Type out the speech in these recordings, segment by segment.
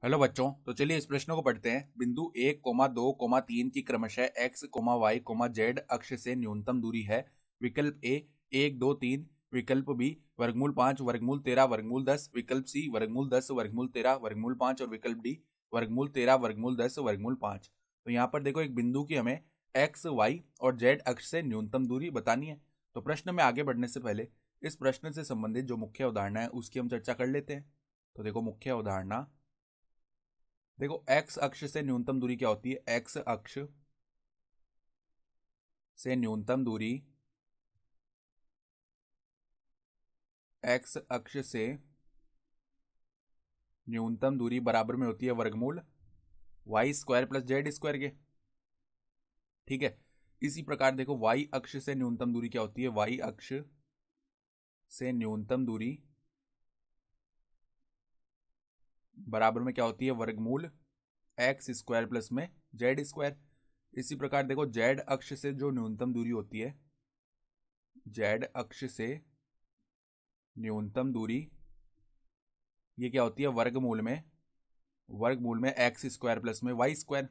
Hello बच्चों, तो चलिए इस प्रश्न को पढ़ते हैं। बिंदु 1, 2, 3 की क्रमशः x, y, z अक्ष से न्यूनतम दूरी है। विकल्प ए 1, 2, 3, विकल्प बी वर्गमूल 5 वर्गमूल 13 वर्गमूल 10, विकल्प सी वर्गमूल 10 वर्गमूल 13 वर्गमूल 5 और विकल्प डी वर्गमूल 13 वर्गमूल 10 वर्गमूल 5। तो यहाँ पर देखो, एक बिंदु की हमें x, y और z अक्ष से न्यूनतम दूरी बतानी है। तो प्रश्न में आगे बढ़ने से पहले इस प्रश्न से संबंधित जो मुख्य अवधारणा है उसकी हम चर्चा कर लेते हैं। तो देखो, मुख्य अवधारणा देखो, x अक्ष से न्यूनतम दूरी क्या होती है। x अक्ष से न्यूनतम दूरी, x अक्ष से न्यूनतम दूरी बराबर में होती है वर्गमूल y square plus z square के। ठीक है। इसी प्रकार देखो, y अक्ष से न्यूनतम दूरी क्या होती है। y अक्ष से न्यूनतम दूरी बराबर में क्या होती है वर्गमूल एक्स स्क्वायर प्लस में जेड स्क्वायर। इसी प्रकार देखो, z अक्ष से जो न्यूनतम दूरी होती है, z अक्ष से न्यूनतम दूरी ये क्या होती है वर्गमूल में एक्स स्क्वायर प्लस में वाई स्क्वायर।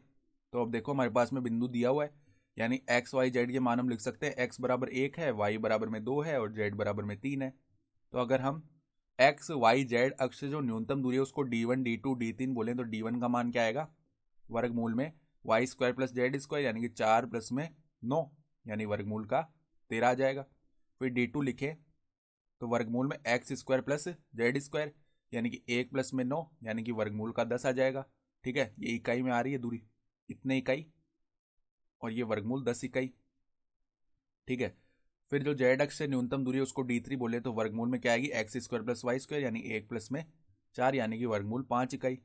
तो अब देखो, हमारे पास में बिंदु दिया हुआ है, यानी एक्स वाई जेड के मान हम लिख सकते हैं। एक्स बराबर 1 है, वाई बराबर में 2 है और जेड बराबर में 3 है। तो अगर हम एक्स वाई जेड अक्ष से जो न्यूनतम दूरी है उसको D1 D2 D3 बोलें, तो D1 का मान क्या आएगा वर्गमूल में y square plus z square, यानी कि 4 प्लस में 9, यानी वर्गमूल का 13 आ जाएगा। फिर D2 लिखे तो वर्गमूल में x square plus z square, यानी कि 1 प्लस में 9, यानी कि वर्गमूल का 10 आ जाएगा। ठीक है, ये इकाई में आ रही है दूरी, इतने इकाई, और ये वर्गमूल 10 इकाई। ठीक है। फिर जो जेड अक्ष से न्यूनतम दूरी है उसको D3 बोले, तो वर्गमूल में क्या आएगी x square plus y square, यानी 1 प्लस में 4, यानी कि वर्गमूल 5 इकाई।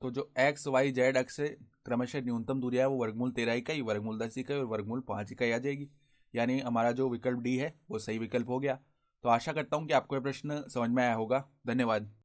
तो जो एक्स वाई जेड अक्ष से क्रमशः न्यूनतम दूरी है वो वर्गमूल 13 इकाई, वर्गमूल 10 इकाई और वर्गमूल 5 इकाई आ जाएगी। यानी हमारा जो विकल्प डी है वो सही विकल्प हो गया। तो आशा करता हूँ कि आपको यह प्रश्न समझ में आया होगा। धन्यवाद।